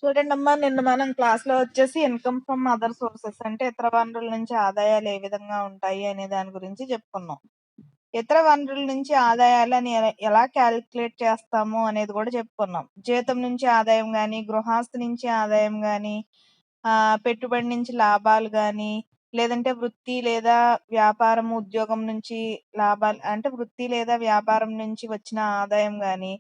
చూడండమ్మా, నిన్న మనం క్లాస్‌లో వచ్చేసి ఇన్‌కమ్ ఫ్రమ్ అదర్ సోర్సెస్ అంటే ఇతర వనరుల నుంచి ఆదాయాలు ఏ విధంగా ఉంటాయి అనే దాని గురించి చెప్పుకున్నాం. ఇతర వనరుల నుంచి ఆదాయాలని ఎలా క్యాలిక్యులేట్ చేస్తాము అనేది కూడా చెప్పుకున్నాం. జీతం నుంచి ఆదాయం గాని, గృహాస్తి నుంచి ఆదాయం గాని, పెట్టుబడి నుంచి లాభాలు గాని, లేదంటే వృత్తి లేదా వ్యాపారం, ఉద్యోగం నుంచి లాభాలు అంటే వృత్తి లేదా వ్యాపారం నుంచి వచ్చిన ఆదాయం గాని,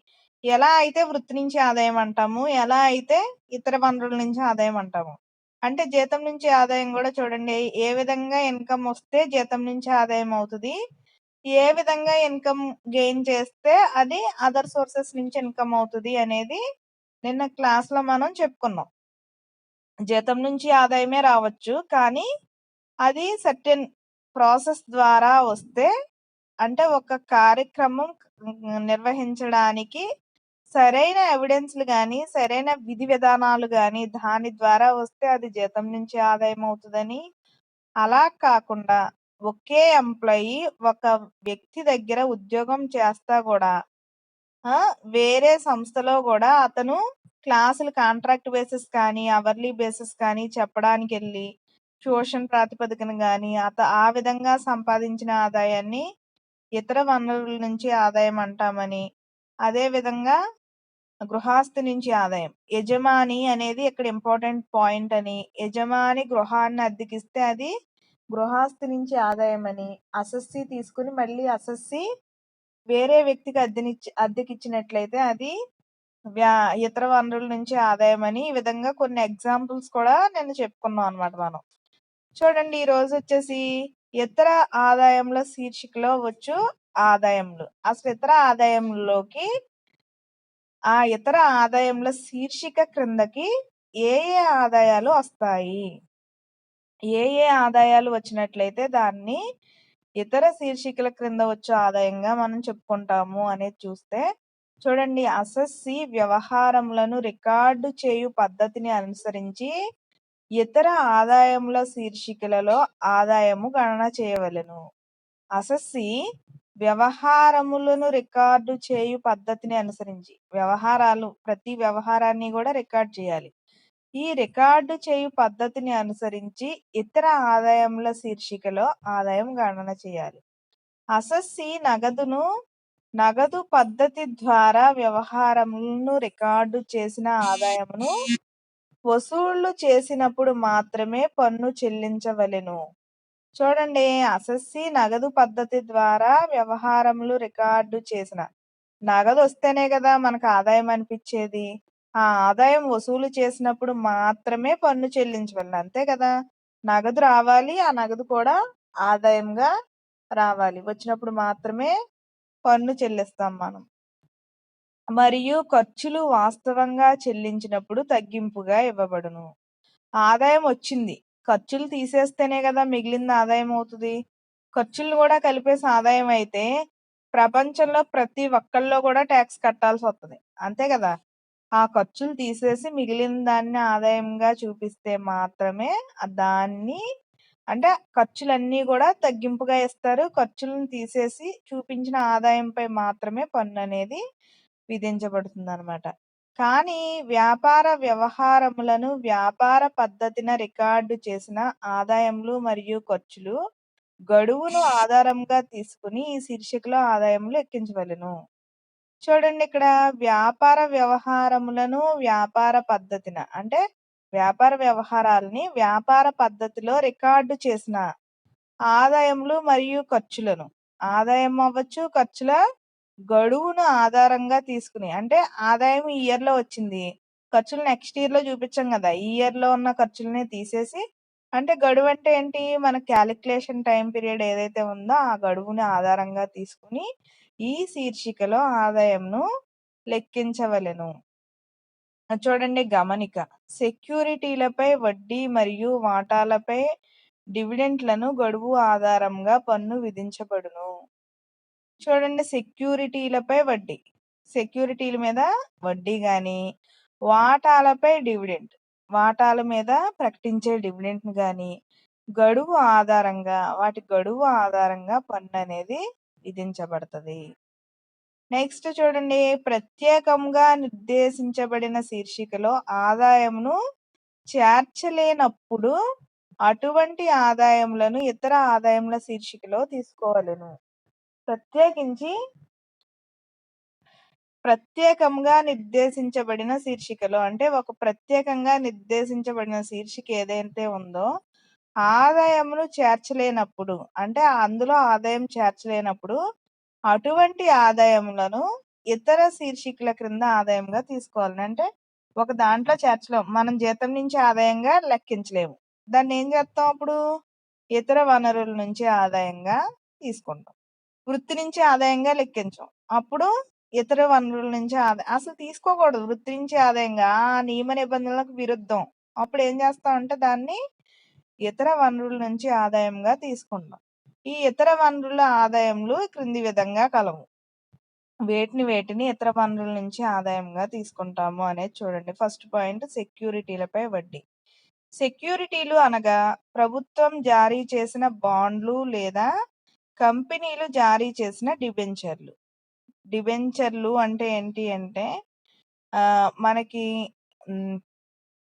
ఎలా అయితే వృత్తి నుంచి ఆదాయం అంటాము, ఎలా అయితే ఇతర వనరుల నుంచి ఆదాయం అంటాము. అంటే జీతం నుంచి ఆదాయం కూడా చూడండి, ఏ విధంగా ఇన్‌కమ్ వస్తే జీతం నుంచి ఆదాయం అవుతది. ఏ విధంగా ఇన్‌కమ్ గెయిన్ చేస్తే అది అదర్ సోర్సెస్ నుంచి ఇన్‌కమ్ అవుతది అనేది నిన్న క్లాస్‌లో మనం చెప్పుకున్నాం. జీతం నుంచి ఆదాయమే రావచ్చు. కానీ అది సర్టెన్ ప్రాసెస్ ద్వారా వస్తే అంటే ఒక కార్యక్రమం నిర్వహించడానికి సరైన ఎవిడెన్స్‌లు గాని, సరైన విధి విధానాలు గాని దాని ద్వారా వస్తే అది జీతం నుంచి ఆదాయం అవుతదని, అలా కాకుండా ఒకే ఎంప్లాయీ ఒక వ్యక్తి దగ్గర ఉద్యోగం చేస్తా గూడా వేరే సంస్థలో గూడా అతను క్లాసులు కాంట్రాక్ట్ బేసిస్ కానీ, అవర్లీ బేసిస్ కానీ చెప్పడానికెళ్ళి, ట్యూషన్ ప్రాతిపదికన గాని ఆ విధంగా సంపాదించిన ఆదాయాన్ని ఇతర వనరుల నుంచి ఆదాయం అంటామని, అదే విధంగా గృహాస్తి నుంచి ఆదాయం. యజమాని అనేది ఇక్కడ ఇంపార్టెంట్ పాయింట్ అని, యజమాని గృహాన్ని అద్దెకిస్తే అది గృహాస్తి నుంచి ఆదాయం అని, అసస్సీ తీసుకుని మళ్ళీ అసస్సీ వేరే వ్యక్తికి అద్దెకిచ్చినట్లయితే అది వ్యా ఇతర వనరుల నుంచి ఆదాయం అని, ఈ విధంగా కొన్ని ఎగ్జాంపుల్స్ కూడా నిన్న చెప్పుకున్నాం అన్నమాట మనం. చూడండి, ఈ రోజు వచ్చేసి ఇతర ఆదాయముల శీర్షికలో వచ్చు ఆదాయములు. అసలు ఇతర ఆదాయంలోకి ఆ ఇతర ఆదాయముల శీర్షిక క్రిందకి ఏ ఏ ఆదాయాలు వస్తాయి? ఏ ఏ ఆదాయాలు వచ్చినట్లయితే దాన్ని ఇతర శీర్షికల క్రింద వచ్చే ఆదాయంగా మనం చెప్పుకుంటాము అనేది చూస్తే, చూడండి, అసస్సి వ్యవహారములను రికార్డు చేయు పద్ధతిని అనుసరించి ఇతర ఆదాయముల శీర్షికలలో ఆదాయము గణన చేయవలెను. అసస్సి వ్యవహారములను రికార్డు చేయు పద్ధతిని అనుసరించి, ప్రతి వ్యవహారాన్ని కూడా రికార్డ్ చేయాలి. ఈ రికార్డు చేయు పద్ధతిని అనుసరించి ఇతర ఆదాయముల శీర్షికలో ఆదాయం గణన చేయాలి. అసస్సి నగదు పద్ధతి ద్వారా వ్యవహారములను రికార్డు చేసిన ఆదాయమును వసూళ్లు చేసినప్పుడు మాత్రమే పన్ను చెల్లించవలెను. చూడండి, అసస్సి నగదు పద్ధతి ద్వారా వ్యవహారములు రికార్డు చేసిన నగదు వస్తేనే కదా మనకు ఆదాయం అనిపించేది. ఆ ఆదాయం వసూలు చేసినప్పుడు మాత్రమే పన్ను చెల్లించవలెను, అంతే కదా. నగదు రావాలి, ఆ నగదు కూడా ఆదాయంగా రావాలి. వచ్చినప్పుడు మాత్రమే పన్ను చెల్లిస్తాం మనం. మరియు ఖర్చులు వాస్తవంగా చెల్లించినప్పుడు తగ్గింపుగా ఇవ్వబడును. ఆదాయం వచ్చింది, ఖర్చులు తీసేస్తేనే కదా మిగిలింది ఆదాయం అవుతుంది. ఖర్చులు కూడా కలిపేసి ఆదాయం అయితే ప్రపంచంలో ప్రతి ఒక్కళ్ళు కూడా ట్యాక్స్ కట్టాల్సి వస్తుంది, అంతే కదా. ఆ ఖర్చులు తీసేసి మిగిలిన దాన్ని ఆదాయంగా చూపిస్తే మాత్రమే దాన్ని అంటే ఖర్చులన్నీ కూడా తగ్గింపుగా ఇస్తారు. ఖర్చులను తీసేసి చూపించిన ఆదాయంపై మాత్రమే పన్ను అనేది విధించబడుతుందన్నమాట. కానీ వ్యాపార వ్యవహారములను వ్యాపార పద్ధతిన రికార్డు చేసిన ఆదాయములు మరియు ఖర్చులు గడువును ఆధారంగా తీసుకుని ఈ శీర్షికలో ఆదాయములు లెక్కించవలెను. చూడండి, ఇక్కడ వ్యాపార వ్యవహారములను వ్యాపార పద్ధతిన అంటే వ్యాపార వ్యవహారాలని వ్యాపార పద్ధతిలో రికార్డు చేసిన ఆదాయములు మరియు ఖర్చులను, ఆదాయం అవ్వచ్చు, ఖర్చుల గడువును ఆధారంగా తీసుకుని, అంటే ఆదాయం ఈ ఇయర్ లో వచ్చింది, ఖర్చులు నెక్స్ట్ ఇయర్ లో చూపించాం కదా, ఈ ఇయర్ లో ఉన్న ఖర్చులనే తీసేసి, అంటే గడువు అంటే ఏంటి, మన క్యాలిక్యులేషన్ టైం పీరియడ్ ఏదైతే ఉందో ఆ గడువుని ఆధారంగా తీసుకుని ఈ శీర్షికలో ఆదాయంను లెక్కించవలెను. చూడండి, గమనిక, సెక్యూరిటీలపై వడ్డీ మరియు వాటాలపై డివిడెంట్లను గడువు ఆధారంగా పన్ను విధించబడును. చూడండి, సెక్యూరిటీలపై వడ్డీ, సెక్యూరిటీల మీద వడ్డీ గాని, వాటాలపై డివిడెంట్, వాటాల మీద ప్రకటించే డివిడెంట్ గాని వాటి గడువు ఆధారంగా పన్ను అనేది విధించబడుతుంది. నెక్స్ట్ చూడండి, ప్రత్యేకంగా నిర్దేశించబడిన శీర్షికలో ఆదాయమును చేర్చలేనప్పుడు అటువంటి ఆదాయములను ఇతర ఆదాయముల శీర్షికలో తీసుకోవలెను. ప్రత్యేకంగా నిర్దేశించబడిన శీర్షికలో అంటే ఒక ప్రత్యేకంగా నిర్దేశించబడిన శీర్షిక ఏదైతే ఉందో ఆదాయమును చేర్చలేనప్పుడు అంటే అందులో ఆదాయం చేర్చలేనప్పుడు అటువంటి ఆదాయములను ఇతర శీర్షికల క్రింద ఆదాయంగా తీసుకోవాలి. అంటే ఒక దాంట్లో చేర్చలేము, మనం జీతం నుంచి ఆదాయంగా లెక్కించలేము, దాన్ని ఏం చేస్తాం అప్పుడు ఇతర వనరుల నుంచి ఆదాయంగా తీసుకుంటాం. వృత్తి నుంచి ఆదాయంగా లెక్కించాం, అప్పుడు ఇతర వనరుల నుంచి ఆదాయం అసలు తీసుకోకూడదు. వృత్తి నుంచి ఆదాయంగా నియమ నిబంధనలకు విరుద్ధం. అప్పుడు ఏం చేస్తామంటే దాన్ని ఇతర వనరుల నుంచి ఆదాయంగా తీసుకుంటాం. ఈ ఇతర వనరుల ఆదాయములు క్రింది విధంగా కలవు. వేటిని ఇతర వనరుల నుంచి ఆదాయంగా తీసుకుంటాము అనేది చూడండి. ఫస్ట్ పాయింట్, సెక్యూరిటీలపై వడ్డీ. సెక్యూరిటీలు అనగా ప్రభుత్వం జారీ చేసిన బాండ్లు లేదా కంపెనీలు జారీ చేసిన డిబెంచర్లు. డిబెంచర్లు అంటే ఏంటి అంటే మనకి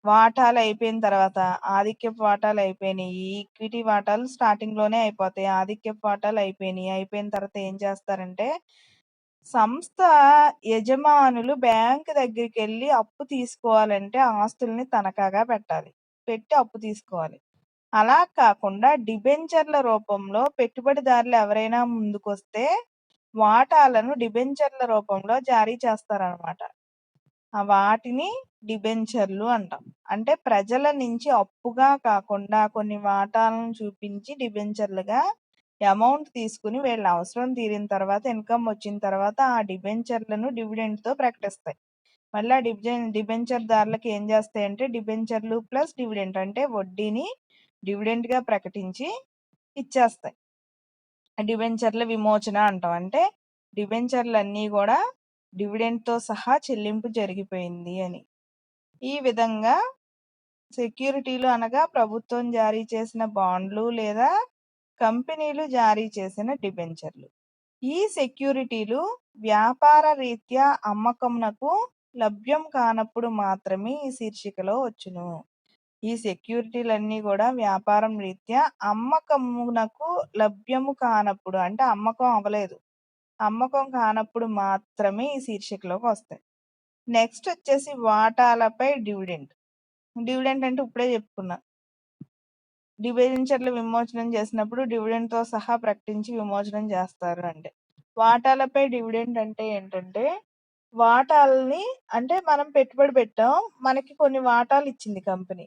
వాటాలు అయిపోయిన తర్వాత ఆధిక్యపు వాటాలు అయిపోయినాయి, ఈక్విటీ వాటాలు స్టార్టింగ్ లోనే అయిపోతాయి, ఆధిక్యపు వాటాలు అయిపోయిన తర్వాత ఏం చేస్తారంటే సంస్థ యజమానులు బ్యాంకు దగ్గరికి వెళ్ళి అప్పు తీసుకోవాలంటే ఆస్తుల్ని తనఖాగా పెట్టి అప్పు తీసుకోవాలి. అలా కాకుండా డిబెంచర్ల రూపంలో పెట్టుబడిదారులు ఎవరైనా ముందుకొస్తే వాటాలను డిబెంచర్ల రూపంలో జారీ చేస్తారనమాట. వాటిని డిబెంచర్లు అంటాం. అంటే ప్రజల నుంచి అప్పుగా కాకుండా కొన్ని వాటాలను చూపించి డిబెంచర్లుగా అమౌంట్ తీసుకుని వీళ్ళ అవసరం తీరిన తర్వాత ఇన్కమ్ వచ్చిన తర్వాత ఆ డిబెంచర్లను డివిడెండ్తో ప్రకటిస్తాయి. మళ్ళీ డిబెంచర్ దారులకు ఏం చేస్తాయంటే డిబెంచర్లు ప్లస్ డివిడెంట్ అంటే వడ్డీని డివిడెంట్గా ప్రకటించి ఇచ్చేస్తాయి. డిబెంచర్ల విమోచన అంటాం. అంటే డిబెంచర్లన్నీ కూడా డివిడెండ్తో సహా చెల్లింపు జరిగిపోయింది అని. ఈ విధంగా సెక్యూరిటీలు అనగా ప్రభుత్వం జారీ చేసిన బాండ్లు లేదా కంపెనీలు జారీ చేసిన డిబెంచర్లు. ఈ సెక్యూరిటీలు వ్యాపార రీత్యా అమ్మకమునకు లభ్యం కానప్పుడు మాత్రమే ఈ శీర్షికలో వచ్చును. ఈ సెక్యూరిటీలన్నీ కూడా వ్యాపారం రీత్యా అమ్మకమునకు లభ్యము కానప్పుడు అంటే అమ్మకం కానప్పుడు మాత్రమే ఈ శీర్షికలోకి వస్తాయి. నెక్స్ట్ వచ్చేసి వాటాలపై డివిడెంట్. డివిడెంట్ అంటే ఇప్పుడే చెప్పుకున్నా, డిబెంచర్లు విమోచనం చేసినప్పుడు డివిడెండ్తో సహా ప్రకటించి విమోచనం చేస్తారు. అంటే వాటాలపై డివిడెంట్ అంటే ఏంటంటే వాటాలని అంటే మనం పెట్టుబడి పెట్టాం, మనకి కొన్ని వాటాలు ఇచ్చింది కంపెనీ,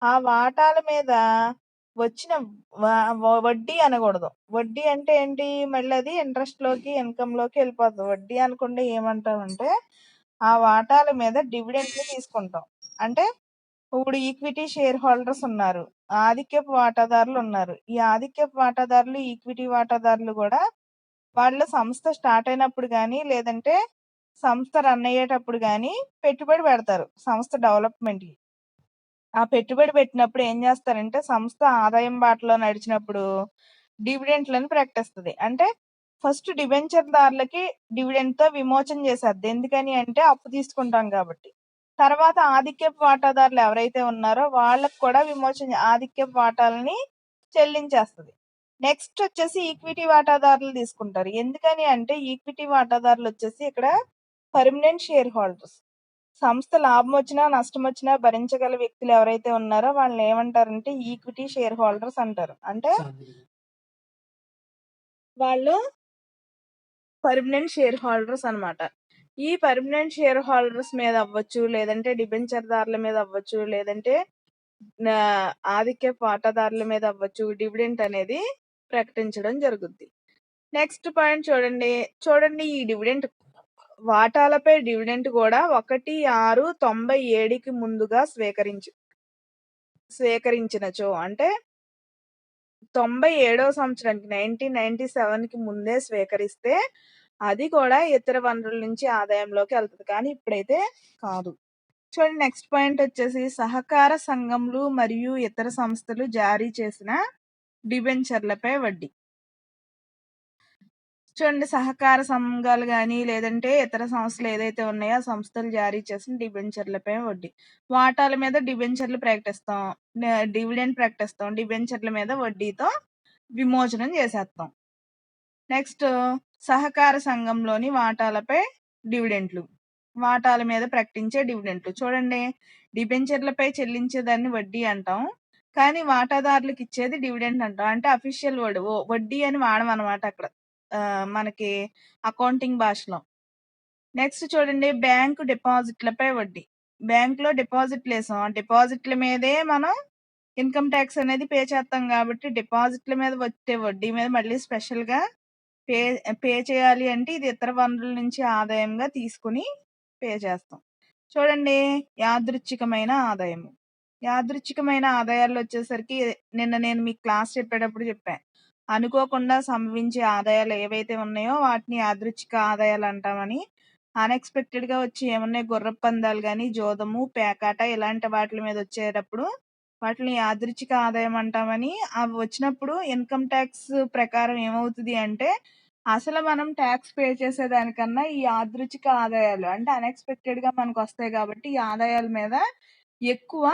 ఆ వాటాల మీద వచ్చిన వడ్డీ అనకూడదు. వడ్డీ అంటే ఏంటి, మళ్ళీ అది ఇంట్రెస్ట్ లోకి ఇన్కమ్ లోకి వెళ్ళిపోతుంది. వడ్డీ అనకుండా ఏమంటామంటే ఆ వాటాల మీద డివిడెంట్ ని తీసుకుంటాం. అంటే ఇప్పుడు ఈక్విటీ షేర్ హోల్డర్స్ ఉన్నారు, ఆధిక్యపు వాటాదారులు ఉన్నారు. ఈ ఆధిక్యపు వాటాదారులు ఈక్విటీ వాటాదారులు కూడా వాళ్ళు సంస్థ స్టార్ట్ అయినప్పుడు కానీ లేదంటే సంస్థ రన్ అయ్యేటప్పుడు కానీ పెట్టుబడి పెడతారు సంస్థ డెవలప్మెంట్కి. ఆ పెట్టుబడి పెట్టినప్పుడు ఏం చేస్తారంటే సంస్థ ఆదాయం బాటలో నడిచినప్పుడు డివిడెంట్లను ప్రకటిస్తుంది. అంటే ఫస్ట్ డిబెంచర్ దారులకి డివిడెంట్ తో విమోచన చేసేది. ఎందుకని అంటే అప్పు తీసుకుంటాం కాబట్టి. తర్వాత ఆధిక్యపు వాటాదారులు ఎవరైతే ఉన్నారో వాళ్ళకు కూడా ఆధిక్యపు వాటాలని చెల్లించేస్తుంది. నెక్స్ట్ వచ్చేసి ఈక్విటీ వాటాదారులు తీసుకుంటారు. ఎందుకని అంటే ఈక్విటీ వాటాదారులు వచ్చేసి ఇక్కడ పర్మనెంట్ షేర్ హోల్డర్స్. సంస్థ లాభం వచ్చినా నష్టం వచ్చినా భరించగల వ్యక్తులు ఎవరైతే ఉన్నారో వాళ్ళని ఏమంటారంటే ఈక్విటీ షేర్ హోల్డర్స్ అంటారు. అంటే వాళ్ళు పర్మనెంట్ షేర్ హోల్డర్స్ అన్నమాట. ఈ పర్మనెంట్ షేర్ హోల్డర్స్ మీద అవ్వచ్చు, లేదంటే డిబెంచర్ దారుల మీద అవ్వచ్చు, లేదంటే ఆధిక్య వాటాదారుల మీద అవ్వచ్చు డివిడెంట్ అనేది ప్రకటించడం జరుగుద్ది. నెక్స్ట్ పాయింట్ చూడండి ఈ డివిడెంట్ వాటాలపై డివిడెంట్ కూడా 1/6/97కి ముందుగా స్వీకరించినచో అంటే 97వ సంవత్సరానికి 1997కి ముందే స్వీకరిస్తే అది కూడా ఇతర వనరుల నుంచి ఆదాయంలోకి వెళ్తుంది, కానీ ఇప్పుడైతే కాదు. చూడండి నెక్స్ట్ పాయింట్ వచ్చేసి సహకార సంఘములు మరియు ఇతర సంస్థలు జారీ చేసిన డిబెంచర్లపై వడ్డీ. చూడండి, సహకార సంఘాలు గాని, లేదంటే ఇతర సంస్థలు ఏదైతే ఉన్నాయో, ఆ సంస్థలు జారీ చేసిన డిబెంచర్లపై వడ్డీ. వాటాల మీద డిబెంచర్లు ప్రకటిస్తాం. డివిడెండ్ ప్రకటిస్తాం. డిబెంచర్ల మీద వడ్డీతో విమోచనం చేసేస్తాం. నెక్స్ట్, సహకార సంఘంలోని వాటాలపై డివిడెంట్లు. వాటాల మీద ప్రకటించే డివిడెంట్లు. చూడండి, డిబెంచర్లపై చెల్లించేదాన్ని వడ్డీ అంటాం. కానీ వాటాదారులకు ఇచ్చేది డివిడెండ్ అంటాం. అంటే అఫీషియల్ వర్డ్. వడ్డీ అని వాడమనమాట అక్కడ. మనకి అకౌంటింగ్ భాషలో. నెక్స్ట్ చూడండి, బ్యాంకు డిపాజిట్లపై వడ్డీ. బ్యాంకులో డిపాజిట్లేసాం. ఆ డిపాజిట్ల మీదే మనం ఇన్కమ్ ట్యాక్స్ అనేది పే చేస్తాం కాబట్టి, డిపాజిట్ల మీద వచ్చే వడ్డీ మీద మళ్ళీ స్పెషల్‌గా పే పే చేయాలి అంటే, ఇది ఇతర వనరుల నుంచి ఆదాయంగా తీసుకొని పే చేస్తాం. చూడండి, యాదృచ్ఛికమైన ఆదాయము. యాదృచ్ఛికమైన ఆదాయాలొచ్చేసరికి నిన్న నేను మీకు క్లాస్ చెప్పేటప్పుడు చెప్పా. అనుకోకుండా సంభవించే ఆదాయాలు ఏవైతే ఉన్నాయో వాటిని యాదృచ్ఛిక ఆదాయాలంటామని. అన్‌ఎక్స్‌పెక్టెడ్‌గా వచ్చి ఏమున్నాయి, గుర్రపు పందాలు గాని, జోదము, పేకాట ఇలాంటి వాటిల మీద వచ్చేటప్పుడు వాటిని యాదృచ్ఛిక ఆదాయం అంటామని. అవి వచ్చినప్పుడు ఇన్కమ్ ట్యాక్స్ ప్రకారం ఏమవుతది అంటే, అసలు మనం టాక్స్ పే చేసేదానికన్నా ఈ యాదృచ్ఛిక ఆదాయాలు అంటే అన్‌ఎక్స్‌పెక్టెడ్‌గా మనకొస్తాయి కాబట్టి, ఈ ఆదాయాల మీద ఎక్కువ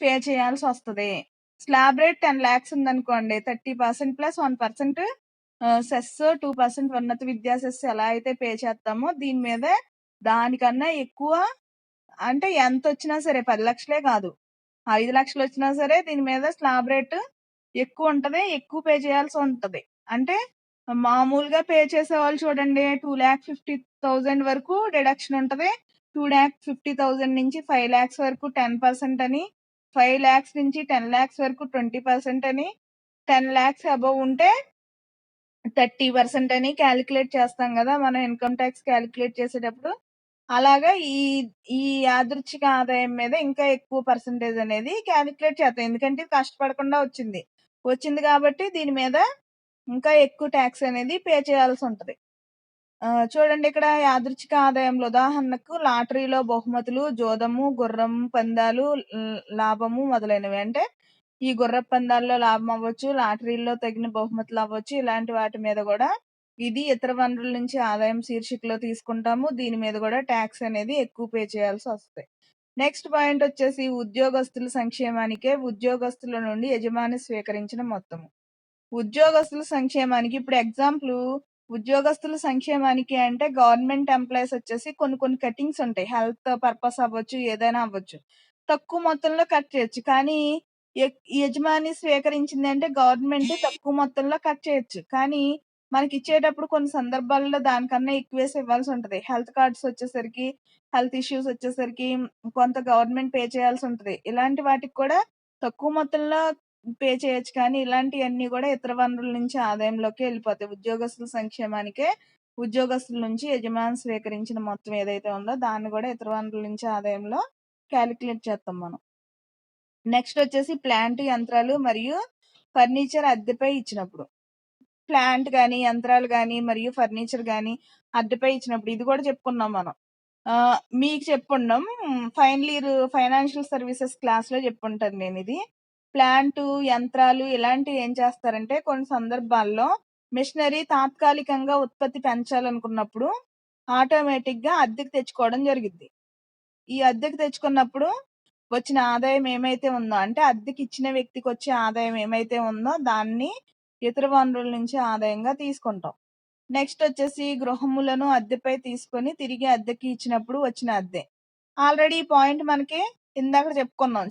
పే చేయాల్సొస్తది. స్లాబ్ రేట్ 10,00,000 ఉందనుకోండి, 30% ప్లస్ 1% సెస్, 2% ఉన్నత విద్యా సెస్ ఎలా అయితే పే చేస్తామో దీని మీద దానికన్నా ఎక్కువ. అంటే ఎంతొచ్చినా సరే 10,00,000 కాదు, 5,00,000 వచ్చినా సరే దీని మీద స్లాబ్ రేట్ ఎక్కువుంటది. ఎక్కువ పే చేయాల్సుంటది. అంటే మామూలుగా పే చేసేవాళ్ళు చూడండి, 2,50,000 వరకు డిడక్షన్ ఉంటది. 2,50,000 నుంచి 5,00,000 వరకు 10% అని, 5,00,000 నుంచి 10,00,000 వరకు 20% అని, 10,00,000 అబోవ్ ఉంటే 30% అని కాలిక్యులేట్ చేస్తాం గదా, మనం ఇన్కమ్ టాక్స్ కాలిక్యులేట్ చేసేటప్పుడు. అలాగా ఈ ఈ యాదృచ్ఛిక ఆదాయం మీద ఇంకా ఎక్కువ పర్సెంటేజ్ అనేది కాలిక్యులేట్ చేస్తాం. ఎందుకంటే ఇది కష్టపడకుండా వచ్చింది. వచ్చింది కాబట్టి దీని మీద ఇంకా ఎక్కువ టాక్స్ అనేది పే చేయాల్సుంటది. చూడండి, ఇక్కడ యాదృచ్ఛిక ఆదాయంలో ఉదాహరణకు లాటరీలో బహుమతులు, జోదము, గుర్రం పందాలు, లాభము మొదలైనవి. అంటే ఈ గుర్రపు పందాల్లో లాభం అవ్వచ్చు, లాటరీల్లో తగిన బహుమతులు అవ్వచ్చు. ఇలాంటి వాటి మీద గూడా ఇది ఇతర వనరుల నుంచి ఆదాయం శీర్షికలో తీసుకుంటాము. దీని మీద గూడా టాక్స్ అనేది ఎక్కువ పే చేయాల్సొస్తది. నెక్స్ట్ పాయింట్ వచ్చేసి ఉద్యోగస్తుల సంక్షేమానికే ఉద్యోగస్తుల నుండి యజమాని స్వీకరించిన మొత్తము. ఉద్యోగస్తుల సంక్షేమానికి ఇప్పుడు ఎగ్జాంపుల్, ఉద్యోగస్తుల సంక్షేమానికి అంటే గవర్నమెంట్ ఎంప్లాయీస్ వచ్చేసి కొన్ని కొన్ని కటింగ్స్ ఉంటాయి. హెల్త్ పర్పస్ అవ్వచ్చు, ఏదైనా అవ్వచ్చు. తక్కువ మొత్తంలో కట్ చేయొచ్చు. కానీ యజమాని స్వీకరించింది అంటే గవర్నమెంట్ తక్కువ మొత్తంలో కట్ చేయొచ్చు. కానీ మనకిచ్చేటప్పుడు కొన్ని సందర్భాల్లో దానికన్నా ఎక్కువేసి ఇవ్వాల్సి ఉంటది. హెల్త్ కార్డ్స్ వచ్చేసరికి, హెల్త్ ఇష్యూస్ వచ్చేసరికి కొంత గవర్నమెంట్ పే చేయాల్సి ఉంటది. ఇలాంటి వాటికి కూడా తక్కువ మొత్తంలో పే చేయొచ్చు. కానీ ఇలాంటియన్నీ గూడా ఇతర వనరుల నుంచి ఆదాయంలోకే ఎళ్ళిపోతాయి. ఉద్యోగస్తుల సంక్షేమానికే ఉద్యోగస్తుల నుంచి యజమాని స్వీకరించిన మొత్తం ఏదైతే ఉందో దాన్ని గూడా ఇతర వనరుల నుంచి ఆదాయంలో కాలిక్యులేట్ చేస్తాం మనం. నెక్స్ట్ వచ్చేసి ప్లాంట్, యంత్రాలు మరియు ఫర్నిచర్ అద్దెపై ఇచ్చినప్పుడు. ప్లాంట్ గాని, యంత్రాలు గాని మరియు ఫర్నిచర్ గాని అద్దెపై ఇచ్చినప్పుడు ఇది గూడా చెప్పుకున్నాం మనం. మీకు చెప్పుండం. ఫైనల్ ఇయర్ ఫైనాన్షియల్ సర్వీసెస్ క్లాస్‌లో చెప్పుంటాను నేనిది. ప్లాంటు, యంత్రాలు ఇలాంటివి ఏం చేస్తారంటే కొన్ని సందర్భాల్లో మిషనరీ తాత్కాలికంగా ఉత్పత్తి పెంచాలనుకున్నప్పుడు ఆటోమేటిక్‌గా అద్దెకు తెచ్చుకోవడం జరిగిద్ది. ఈ అద్దెకు తెచ్చుకున్నప్పుడు వచ్చిన ఆదాయం ఏమైతే ఉందో, అంటే అద్దెకిచ్చిన వ్యక్తికొచ్చే ఆదాయం ఏమైతే ఉందో దాన్ని ఇతర వనరుల నుంచి ఆదాయంగా తీసుకుంటాం. నెక్స్ట్ వచ్చేసి గృహములను అద్దెపై తీసుకొని తిరిగి అద్దెకి ఇచ్చినప్పుడు వచ్చిన అద్దె. ఆల్రెడీ ఈ పాయింట్ మనకి ఇందాక చెప్పుకున్నాం.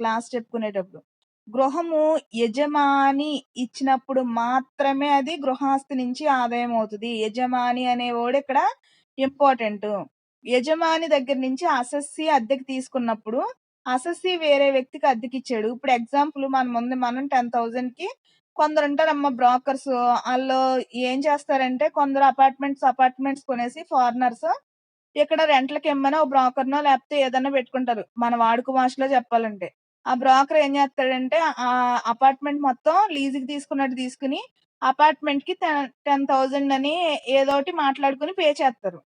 క్లాస్ చెప్పుకునేటప్పుడు. గృహము యజమాని ఇచ్చినప్పుడు మాత్రమే అది గృహాస్తి నుంచి ఆదాయం అవుతది. యజమాని అనేవాడు ఇక్కడ ఇంపార్టెంటు. యజమాని దగ్గర నుంచి అసెస్సీ అద్దెకి తీసుకున్నప్పుడు, అసెస్సీ వేరే వ్యక్తికి అద్దెకిచ్చాడు. ఇప్పుడు ఎగ్జాంపుల్ మన ముందు మనం 10,000కి కొందరుంటారమ్మా బ్రోకర్స్. ఆళ్ళు ఏం చేస్తారంటే కొందరు అపార్ట్మెంట్స్ కొనేసి ఫారినర్స్ ఇక్కడ రెంట్‌లకిమ్మని ఓ బ్రోకర్‌నో లేపోతే ఏదన్నా పెట్టుకుంటారు. మన వాడుక భాషలో చెప్పాలంటే. ఆ బ్రోకర్ ఏం చేస్తాడంటే అపార్ట్మెంట్ మొత్తం లీజుకి తీసుకున్నట్టు తీసుకొని అపార్ట్మెంట్‌కి 10,000 అని ఏదోటి మాట్లాడుకొని పే చేస్తారు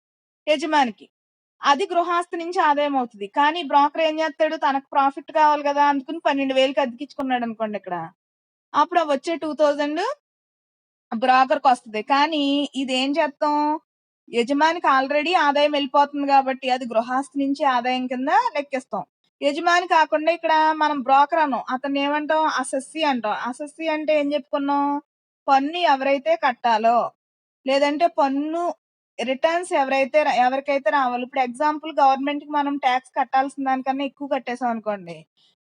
యజమానికి. అది గృహాస్తి నుంచి ఆదాయం అవుతది. కానీ బ్రోకర్ ఏం చేస్తాడు, తనకు ప్రాఫిట్ కావాలి గదా అందుకుని 12,000కి అద్దెకిచ్చుకున్నాడనుకోండి ఇక్కడ. అప్పుడు ఆ వచ్చే 2,000 బ్రోకర్‌కొస్తది. కానీ ఇదేం చేత్తాం, యజమానికి ఆల్రెడీ ఆదాయం ఎళ్ళిపోతుంది గాబట్టి, అది గృహస్థి నుంచి ఆదాయం కింద లెక్కిస్తాం. యజమాని కాకుండా ఇక్కడ మనం బ్రోకర్ అనం. అతన్నేమంటాం? అసెస్సీ అంటాం. అసెస్సీ అంటే ఏం చెప్పుకున్నాం? పన్ను ఎవరైతే కట్టాలో, లేదంటే పన్ను రిటర్న్స్ ఎవరికైతే రావాలో, ఇప్పుడు ఎగ్జాంపుల్ గవర్నమెంట్‌కి మనం టాక్స్ కట్టాల్సిన దానికన్నా ఎక్కువ కట్టేసామనుకోండి,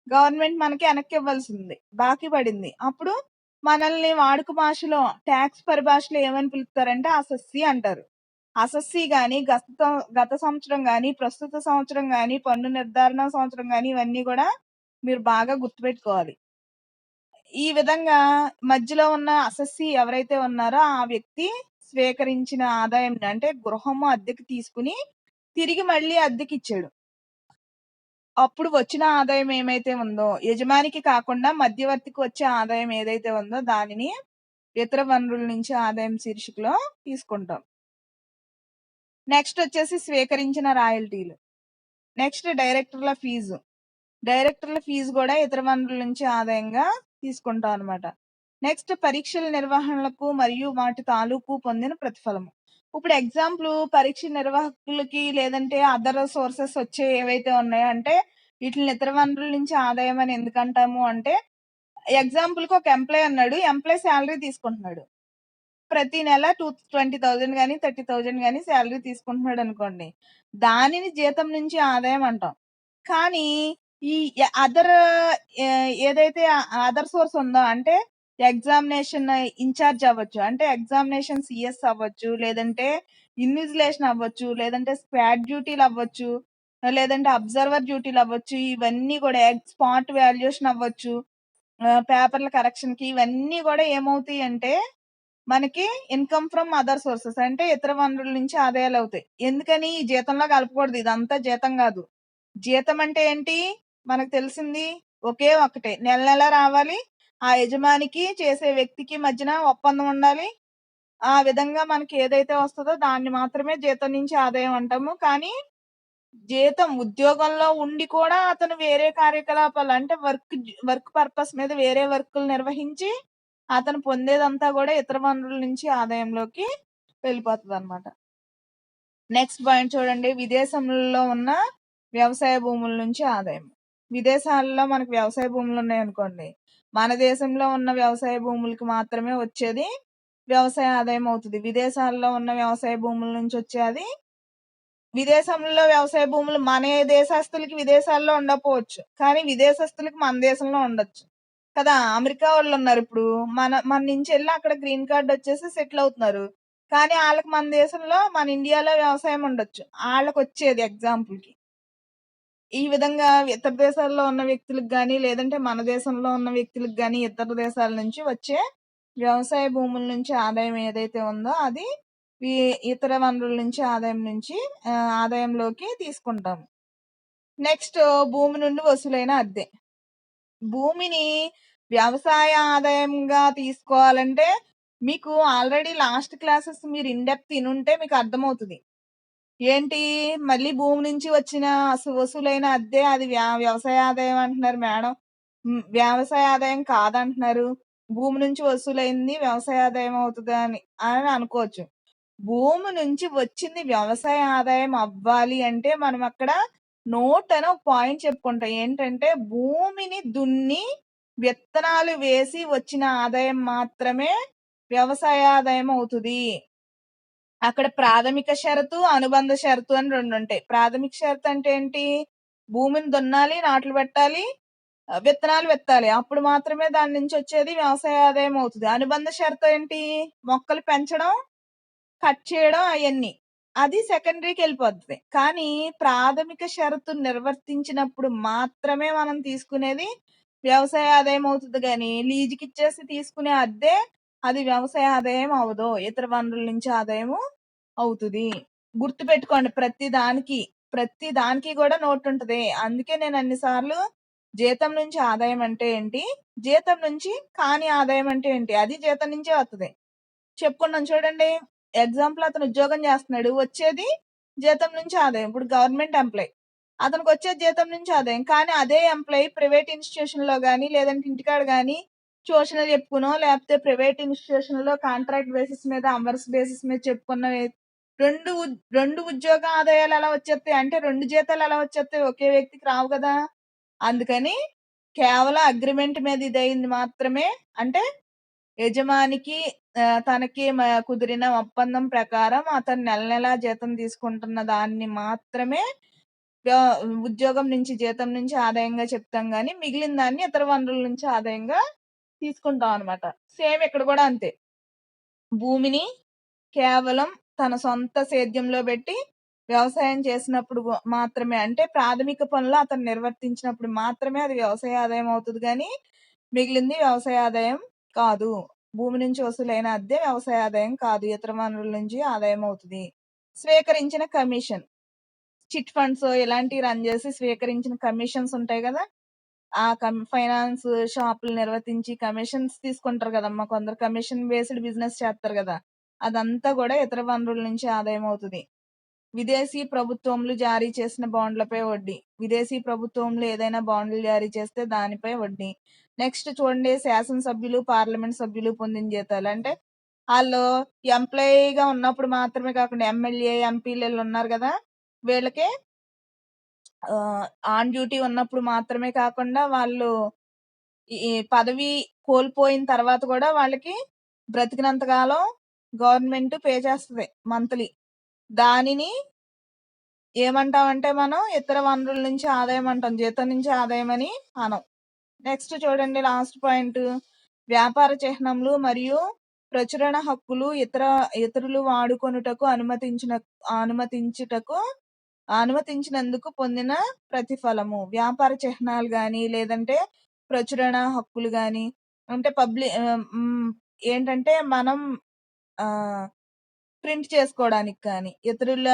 గవర్నమెంట్ మనకి ఎనక్కివ్వాల్సింది. బాకీ పడింది. అప్పుడు మనల్ని వాడుక భాషలో, టాక్స్ పరిభాషలో ఏమని పిలుస్తారంటే అసెస్సీ అంటారు. అసెస్సీ గాని, గత సంవత్సరం గాని, ప్రస్తుత సంవత్సరం గాని, పన్ను నిర్ధారణ సంవత్సరం గాని ఇవన్నీ గూడా మీరు బాగా గుర్తుపెట్టుకోవాలి. ఈ విధంగా మధ్యలో ఉన్న అసెస్సీ ఎవరైతే ఉన్నారో ఆ వ్యక్తి స్వీకరించిన ఆదాయంని అంటే గృహము అద్దెకి తీసుకొని తిరిగి మళ్ళీ అద్దెకిచ్చాడు. అప్పుడు వచ్చిన ఆదాయం ఏమైతే ఉందో, యజమానికి కాకుండా మధ్యవర్తికి వచ్చే ఆదాయం ఏదైతే ఉందో దానిని ఇతర వనరుల నుంచి ఆదాయం శీర్షికలో తీసుకుంటాం. నెక్స్ట్ వచ్చేసి స్వీకరించిన రాయల్టీలు. నెక్స్ట్ డైరెక్టర్ల ఫీజు. డైరెక్టర్ల ఫీజు కూడా ఇతర వనరుల నుంచి ఆదాయంగా తీసుకుంటాం అన్నమాట. నెక్స్ట్ పరీక్షల నిర్వహణలకు మరియు వాటి తాలూకు పొందిన ప్రతిఫలము. ఇప్పుడు ఎగ్జాంపుల్ పరీక్ష నిర్వాహకులకి లేదంటే అదర్ సోర్సెస్ వచ్చే ఏవైతే ఉన్నాయో అంటే వీటిని ఇతర వనరుల నుంచి ఆదాయం అని ఎందుకంటాము అంటే ఎగ్జాంపుల్‌కి ఒక ఎంప్లాయీ ఉన్నాడు. ఎంప్లాయీ సాలరీ తీసుకుంటున్నాడు. ప్రతి నెల 20,000 గాని, 30,000 గాని సాలరీ తీసుకుంటున్నాడనుకోండి. దానిని జీతం నుంచి ఆదాయం అంటాం. కానీ ఈ అదర్ ఏదైతే అదర్ సోర్స్ ఉందో అంటే ఎగ్జామినేషన్ ఇన్‌చార్జ్ అవ్వచ్చు. అంటే ఎగ్జామినేషన్ సీఎస్ అవ్వచ్చు. లేదంటే ఇన్విజిలేషన్ అవ్వచ్చు. లేదంటే స్క్వాడ్ డ్యూటీలు అవ్వచ్చు. లేదంటే అబ్జర్వర్ డ్యూటీలు అవ్వచ్చు. ఇవన్నీ కూడా స్పాట్ వాల్యుయేషన్ అవ్వచ్చు. పేపర్‌ల కరెక్షన్‌కి ఇవన్నీ గూడా ఏమవుతాయంటే మనకి ఇన్‌కమ్ ఫ్రమ్ అదర్ సోర్సెస్ అంటే ఇతర వనరుల నుంచి ఆదాయాలవుతాయి. ఎందుకని? ఈ జీతంలో కలపకూడదు. ఇదంతా జీతం గాదు. జీతం అంటే ఏంటి? మనకు తెలిసింది ఒకే ఒక్కటే. నెల నెలా రావాలి. ఆ యజమానికి, చేసే వ్యక్తికి మధ్యన ఒప్పందం ఉండాలి. ఆ విధంగా మనకి ఏదైతే వస్తదో దాన్ని మాత్రమే జీతం నుంచి ఆదాయం అంటాము. కానీ జీతం ఉద్యోగంలో ఉండి కూడా అతను వేరే కార్యకలాపాలు అంటే వర్క్ పర్పస్ మీద వేరే వర్కులు నిర్వహించి అతను పొందేదంతా గూడా ఇతర వనరుల నుంచి ఆదాయంలోకి వెళ్ళిపోతదనమాట. నెక్స్ట్ పాయింట్ చూడండి. విదేశంలో ఉన్న వ్యవసాయ భూముల నుంచి ఆదాయం. విదేశాల్లో మనకు వ్యవసాయ భూములున్నాయనుకోండి. మన దేశంలో ఉన్న వ్యవసాయ భూములకి మాత్రమే వచ్చేది వ్యవసాయ ఆదాయం అవుతది. విదేశాల్లో ఉన్న వ్యవసాయ భూముల నుంచి వచ్చేది విదేశంలో వ్యవసాయ భూములు మన దేశస్తులకి విదేశాల్లో ఉండకపోవచ్చు. కానీ విదేశస్తులకి మన దేశంలో ఉండొచ్చు. కదా! అమెరికా వాళ్ళున్నారిప్పుడు. మన నుంచెళ్లి అక్కడ గ్రీన్ కార్డ్ వచ్చేసి సెటిల్ అవుతున్నారు. కానీ ఆళ్ళకి మన దేశంలో, మన ఇండియాలో వ్యవసాయం ఉండొచ్చు. ఆళ్ళకొచ్చేది ఎగ్జాంపుల్‌కి. ఈ విధంగా ఇతర దేశాల్లో ఉన్న వ్యక్తులకు గాని, లేదంటే మన దేశంలో ఉన్న వ్యక్తులకు గాని, ఇతర దేశాల నుంచి వచ్చే వ్యవసాయ భూముల నుంచి ఆదాయం ఏదైతే ఉందో అది ఈ ఇతర వనరుల నుంచి ఆదాయంలోకి తీసుకుంటాము. నెక్స్ట్ భూమి నుండి వసూలైన అద్దె. భూమిని వ్యవసాయ ఆదాయంగా తీసుకోవాలంటే మీకు ఆల్రెడీ లాస్ట్ క్లాసెస్ మీరు ఇన్ డెప్త్ ఇనుంటే మీకు అర్థమవుతది. ఏంటి మళ్ళీ భూమి నుంచి వచ్చిన వసూలైన అద్దె అది వ్యవసాయ ఆదాయం అంటున్నారు మేడం. వ్యవసాయ ఆదాయం కాదంటున్నారు. భూమి నుంచి వసూలైంది వ్యవసాయ ఆదాయం అవుతదా అని అనుకోవచ్చు. భూమి నుంచి వచ్చింది వ్యవసాయ ఆదాయం అవ్వాలి అంటే మనం అక్కడ నోట్ అని ఒక పాయింట్ చెప్పుకుంటాం. ఏంటంటే భూమిని దున్ని విత్తనాలు వేసి వచ్చిన ఆదాయం మాత్రమే వ్యవసాయ ఆదాయం అవుతది. అక్కడ ప్రాథమిక షరతు, అనుబంధ షరతు అని 2 ఉంటాయి. ప్రాథమిక షరతు అంటే ఏంటి? భూమిని దున్నాలి, నాట్లు పెట్టాలి, విత్తనాలు విత్తాలి. అప్పుడు మాత్రమే దాని నుంచి వచ్చేది వ్యవసాయ ఆదాయం అవుతది. అనుబంధ షరతు ఏంటి? మొక్కలు పెంచడం, కట్ చేయడం అయన్నీ. అది సెకండరీకెళ్ళిపోద్ది. కానీ ప్రాథమిక షరతు నిర్వర్తించినప్పుడు మాత్రమే మనం తీసుకునేది వ్యవసాయ ఆదాయం అవుతది గానీ, లీజుకిచ్చేసి తీసుకునే అద్దె అది వ్యవసాయ ఆదాయం అవ్వదు. ఇతర వనరుల నుంచి ఆదాయము అవుతది. గుర్తుపెట్టుకోండి ప్రతి దానికి గూడా నోట్ ఉంటది. అందుకే నేను అన్ని సార్లు జీతం నుంచి ఆదాయం అంటే ఏంటి? జీతం నుంచి కాని ఆదాయం అంటే ఏంటి? అది జీతం నుంచే వత్తది. చెప్పుకున్నాం చూడండి. ఎగ్జాంపుల్ అతను ఉద్యోగం చేస్తున్నాడు. వచ్చేది జీతం నుంచి ఆదాయం. ఇప్పుడు గవర్నమెంట్ ఎంప్లాయీ. అతనికొచ్చేది జీతం నుంచి ఆదాయం. కానీ అదే ఎంప్లాయీ ప్రైవేట్ ఇన్‌స్టిట్యూషన్‌లో గాని, లేదంటే ఇంటికాడ గాని ట్యూషన్‌లు చెప్పుకునో, లేకపోతే ప్రైవేట్ ఇన్‌స్టిట్యూషన్‌లో కాంట్రాక్ట్ బేసిస్ మీద, అవర్స్ బేసిస్ మీద చెప్పుకున్నవి 2 ఉద్యోగ ఆదాయాలు ఎలా వచ్చేస్తాయి? అంటే 2 జీతాలు ఎలా వచ్చేస్తాయి? ఒకే వ్యక్తికి రావు గదా! అందుకని కేవలం అగ్రీమెంట్ మీద ఇదయింది మాత్రమే అంటే యజమానికి తనకి కుదిరిన ఒప్పందం ప్రకారం అతను నెల నెలా జీతం తీసుకుంటున్న దాన్ని మాత్రమే వ్య ఉద్యోగం నుంచి, జీతం నుంచి ఆదాయంగా చెప్తాం గానీ, మిగిలిన దాన్ని ఇతర వనరుల నుంచి ఆదాయంగా తీసుకుంటాం అనమాట. సేమ్ ఇక్కడ గూడా అంతే. భూమిని కేవలం తన సొంత సేద్యంలో బెట్టి వ్యవసాయం చేసినప్పుడు మాత్రమే అంటే ప్రాథమిక పనులు అతను నిర్వర్తించినప్పుడు మాత్రమే అది వ్యవసాయ ఆదాయం అవుతది గానీ, మిగిలింది వ్యవసాయ ఆదాయం కాదు. భూమి నుంచి వసూలైన అద్దె వ్యవసాయ ఆదాయం కాదు. ఇతర వనరుల నుంచి ఆదాయం అవుతది. స్వీకరించిన కమిషన్. చిట్ ఫండ్స్ ఇలాంటివి రన్ జేసి స్వీకరించిన కమిషన్స్ ఉంటాయి గదా! ఆ ఫైనాన్స్ షాపులు నిర్వర్తించి కమిషన్స్ తీసుకుంటారు గదమ్మా! కొందరు కమిషన్ బేస్డ్ బిజినెస్ చేస్తారు గదా! అదంతా గూడా ఇతర వనరుల నుంచి ఆదాయం అవుతది. విదేశీ ప్రభుత్వములు జారీ చేసిన బాండ్లపై వడ్డీ. విదేశీ ప్రభుత్వములు ఏదైనా బాండ్లు జారీ చేస్తే దానిపై వడ్డీ. నెక్స్ట్ చూడండి శాసనసభ్యులు, పార్లమెంట్ సభ్యులు పొందిన జీతాలు. అంటే ఆళ్ళు ఎంప్లాయీగా ఉన్నప్పుడు మాత్రమే కాకుండా ఎమ్మెల్యే, ఎంపీలు ఈళ్ళున్నారు గదా! వీళ్ళకి ఆన్ డ్యూటీ ఉన్నప్పుడు మాత్రమే కాకుండా వాళ్ళు ఈ పదవి కోల్పోయిన తర్వాత గూడా వాళ్ళకి బ్రతికినంత కాలం గవర్నమెంట్ పే చేస్తది మంత్లీ. దానిని ఏమంటామంటే మనం ఇతర వనరుల నుంచి ఆదాయం అంటాం. జీతం నుంచి ఆదాయం అని అనం. నెక్స్ట్ చూడండి లాస్ట్ పాయింట్. వ్యాపార చిహ్నములు మరియు ప్రచురణ హక్కులు ఇతరులు వాడుకొనుటకు అనుమతించినందుకు పొందిన ప్రతిఫలము. వ్యాపార చిహ్నాలు గాని, లేదంటే ప్రచురణ హక్కులు గాని అంటే ఏంటంటే మనం ఆహ్, ప్రింట్ చేసుకోవడానికి కానీ, ఇతరుల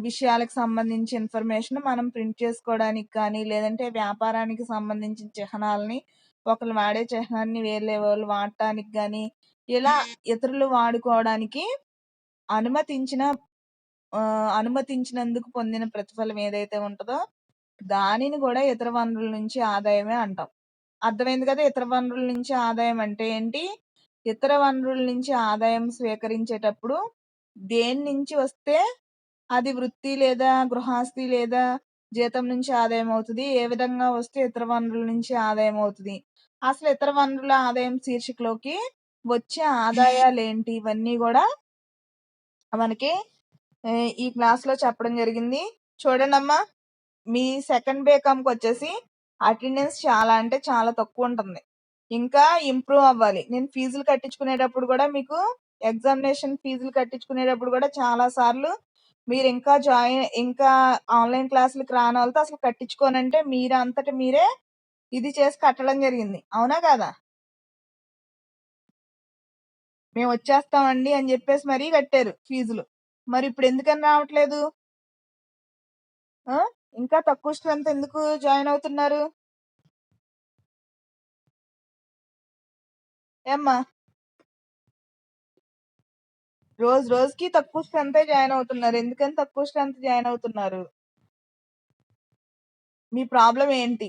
విషయాలకు సంబంధించి ఇన్ఫర్మేషన్ మనం ప్రింట్ చేసుకోవడానికి కానీ, లేదంటే వ్యాపారానికి సంబంధించిన చిహ్నాలని ఒకళ్ళు వాడే చిహ్నాన్ని వేరే వాళ్ళు వాడటానికి గాని, ఇలా ఇతరులు వాడుకోవడానికి అనుమతించిన అనుమతించినందుకు పొందిన ప్రతిఫలం ఏదైతే ఉంటదో, దానిని గూడా ఇతర వనరుల నుంచి ఆదాయమే అంటాం. అర్థమైంది కదా! ఇతర వనరుల నుంచి ఆదాయం అంటే ఏంటి? ఇతర వనరుల నుంచి ఆదాయం స్వీకరించేటప్పుడు దేని నుంచి వస్తే అది వృత్తి లేదా గృహాస్తి లేదా జీతం నుంచి ఆదాయం అవుతది. ఏ విధంగా వస్తే ఇతర వనరుల నుంచి ఆదాయం అవుతది. అసలు ఇతర వనరుల ఆదాయం శీర్షికలోకి వచ్చే ఆదాయాలేంటి? ఇవన్నీ గూడా మనకి ఈ క్లాస్‌లో చెప్పడం జరిగింది. చూడండమ్మా, మీ సెకండ్ బీకామ్‌కొచ్చేసి అటెండెన్స్ చాలా అంటే చాలా తక్కువుంటుంది. ఇంకా ఇంప్రూవ్ అవ్వాలి. నేను ఫీజులు కట్టించుకునేటప్పుడు గూడా మీకు ఎగ్జామినేషన్ ఫీజులు కట్టించుకునేటప్పుడు గూడా చాలా సార్లు ఇంకా ఆన్‌లైన్ క్లాసులకి రానోళ్ళతో అసలు కట్టించుకోనంటే మీరంతట మీరే ఇది చేసి కట్టడం జరిగింది. అవునా కాదా? మేమొచ్చేస్తామండి అని జెప్పేసి మరీ కట్టారు ఫీజులు. మరిప్పుడెందుకని రావట్లేదు? ఆ! ఇంకా తక్కువ స్ట్రెంత్ ఎందుకు జాయిన్ అవుతున్నారు? ఏమ్మా? రోజు రోజుకి తక్కువ స్ట్రెంతే జాయిన్ అవుతున్నారు. ఎందుకని తక్కువ స్ట్రెంత్ జాయిన్ అవుతున్నారు? మీ ప్రాబ్లమ్ ఏంటి?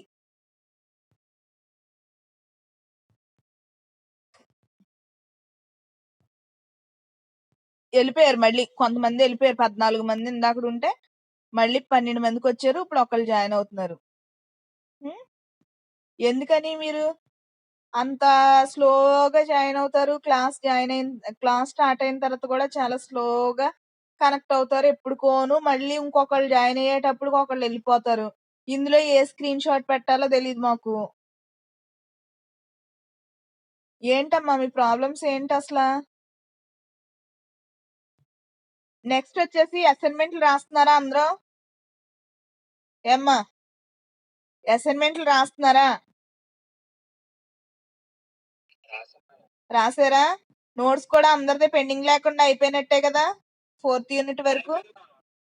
ఎళ్ళిపోయారు మళ్ళీ. కొంతమంది ఎళ్ళిపోయారు. 14 మంది ఇందాకడుంటే మళ్ళీ 12 మందికొచ్చారు. ఇప్పుడు ఒకళ్ళు జాయిన్ అవుతున్నారు. హ్మ్. ఎందుకని మీరు అంత స్లోగా జాయిన్ అవుతారు? క్లాస్ స్టార్ట్ అయిన తర్వాత కూడా చాలా స్లోగా కనెక్ట్ అవుతారు. ఎప్పుడుకోను మళ్ళీ ఇంకొకళ్ళు జాయిన్ అయ్యేటప్పటికి ఒకళ్ళు ఎళ్ళిపోతారు. ఇందులో ఏ స్క్రీన్ షాట్ పెట్టాలో తెలీదు మాకు. ఏంటమ్మా మీ ప్రాబ్లమ్స్ ఏంటసలా? నెక్స్ట్ వచ్చేసి అసైన్‌మెంట్లు రాస్తున్నారా అందరూ? ఏమ్మా? అసైన్‌మెంట్లు రాస్తున్నారా? రాసారా? నోట్స్ కూడా అందరిది పెండింగ్ లేకుండా అయిపోయినట్టే కదా! ఫోర్త్ యూనిట్ వరకు.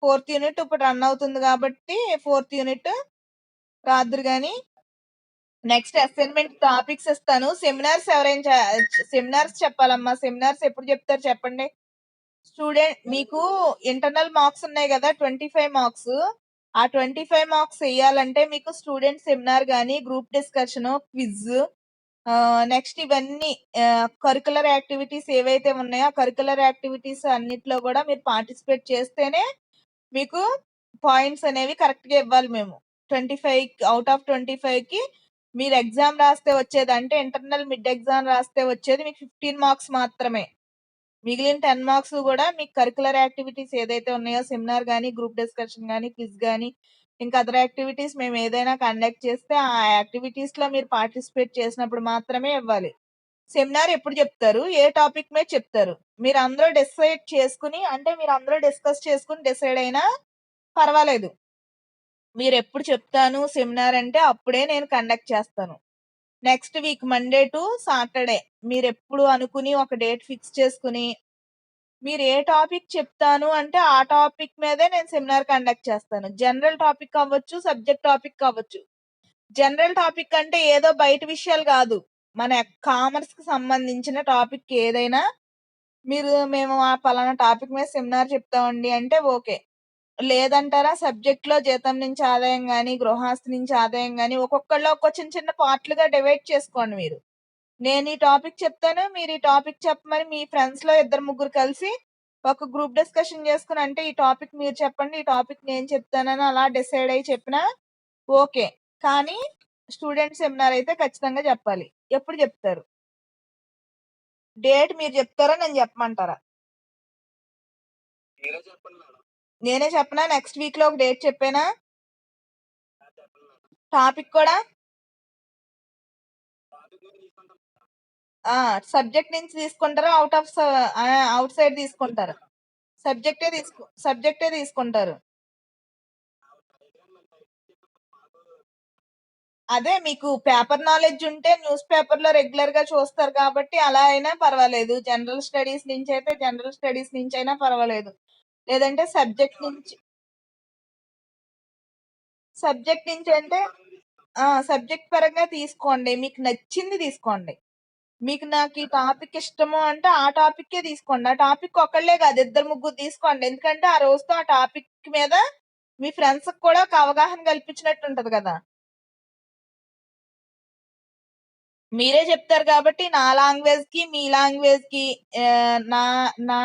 ఫోర్త్ యూనిట్ ఇప్పుడు రన్ అవుతుంది కాబట్టి, ఫోర్త్ యూనిట్ రాద్దురు గాని. నెక్స్ట్ అసైన్‌మెంట్ టాపిక్స్ ఇస్తాను. సెమినార్స్ చెప్పాలమ్మా. సెమినార్స్ ఎప్పుడు చెప్తారు చెప్పండి? మీకు ఇంటర్నల్ మార్క్స్ ఉన్నాయి గదా! 25 మార్క్స్. ఆ 25 మార్క్స్ ఎయ్యాలంటే మీకు స్టూడెంట్ సెమినార్ గాని, గ్రూప్ డిస్కషను, క్విజ్ నెక్స్ట్ ఇవన్నీ కరిక్యులర్ యాక్టివిటీస్ ఏవైతే ఉన్నాయో ఆ కరిక్యులర్ యాక్టివిటీస్ అన్నిట్లో కూడా మీరు పార్టిసిపేట్ చేస్తేనే మీకు పాయింట్స్ అనేవి కరెక్ట్ గా ఇవ్వాలి మేము. 25 అవుట్ ఆఫ్ 25 కి మీరు ఎగ్జామ్ రాస్తే వచ్చేది, అంటే ఇంటర్నల్ మిడ్ ఎగ్జామ్ రాస్తే వచ్చేది మీకు 15 మార్క్స్ మాత్రమే. మిగిలిన 10 మార్క్స్ కూడా మీకు కరిక్యులర్ యాక్టివిటీస్ ఏదైతే ఉన్నాయో, సెమినార్ గానీ, గ్రూప్ డిస్కషన్ గానీ, క్విజ్ గానీ, ఇంకా అదర్ యాక్టివిటీస్ మేము ఏదైనా కండక్ట్ చేస్తే ఆ యాక్టివిటీస్ లో మీరు పార్టిసిపేట్ చేసినప్పుడు మాత్రమే ఇవ్వాలి. సెమినార్ ఎప్పుడు చెప్తారు, ఏ టాపిక్ మీద చెప్తారు, మీరు అందరూ డిసైడ్ చేసుకుని, అంటే మీరు అందరూ డిస్కస్ చేసుకుని డిసైడ్ అయినా పర్వాలేదు. మీరు ఎప్పుడు చెప్తాను సెమినార్ అంటే అప్పుడే నేను కండక్ట్ చేస్తాను. Next week Monday to Saturday మీరు ఎప్పుడు అనుకుని ఒక డేట్ ఫిక్స్ చేసుకుని మీరు ఏ టాపిక్ చెప్తాను అంటే ఆ టాపిక్ మీదే నేను సెమినార్ కండక్ట్ చేస్తాను. జనరల్ టాపిక్ అవ్వచ్చు, సబ్జెక్ట్ టాపిక్ అవ్వచ్చు. జనరల్ టాపిక్ అంటే ఏదో బయట విషయాలు కాదు, మన కామర్స్ కి సంబంధించిన టాపిక్ ఏదైనా మేము ఆ పలానా టాపిక్ మీద సెమినార్ చెప్తామండి అంటే ఓకే. లేదంటారా, సబ్జెక్ట్ లో జీతం నుంచి ఆదాయం గాని, గృహస్థి నుంచి ఆదాయం గాని ఒక్కొక్కళ్ళు ఒక్కో చిన్న చిన్న పార్ట్లుగా డివైడ్ చేసుకోండి మీరు. నేను ఈ టాపిక్ చెప్తాను, మీరు ఈ టాపిక్ చెప్పమని మీ ఫ్రెండ్స్ లో ఇద్దరు ముగ్గురు కలిసి ఒక గ్రూప్ డిస్కషన్ చేసుకుని, అంటే ఈ టాపిక్ మీరు చెప్పండి, ఈ టాపిక్ నేను చెప్తానని అలా డిసైడ్ అయ్యి చెప్పినా ఓకే. కానీ స్టూడెంట్ సెమినార్ అయితే ఖచ్చితంగా చెప్పాలి. ఎప్పుడు చెప్తారు, డేట్ మీరు చెప్తారా నేను చెప్పమంటారా? నేనే చెప్పనా? నెక్స్ట్ వీక్ లో ఒక డేట్ చెప్పానా? టాపిక్ కూడా సబ్జెక్ట్ నుంచి తీసుకుంటారా, అవుట్ సైడ్ తీసుకుంటారా? సబ్జెక్టే తీసుకుంటారు. అదే మీకు పేపర్ నాలెడ్జ్ ఉంటే న్యూస్ పేపర్ లో రెగ్యులర్ గా చూస్తారు కాబట్టి అలా అయినా పర్వాలేదు. జనరల్ స్టడీస్ నుంచి అయితే జనరల్ స్టడీస్ నుంచి అయినా పర్వాలేదు. లేదంటే సబ్జెక్ట్ నుంచి అంటే సబ్జెక్ట్ పరంగా తీసుకోండి, మీకు నచ్చింది తీసుకోండి. మీకు నాకు ఈ టాపిక్ ఇష్టము అంటే ఆ టాపిక్కే తీసుకోండి. ఆ టాపిక్ ఒకళ్ళే కాదు, ఇద్దరు ముగ్గురు తీసుకోండి. ఎందుకంటే ఆ రోజుతో ఆ టాపిక్ మీద మీ ఫ్రెండ్స్ కూడా ఒక అవగాహన కల్పించినట్టు ఉంటది కదా. మీరే చెప్తారు కాబట్టి నా లాంగ్వేజ్ కి మీ లాంగ్వేజ్ కి నా నా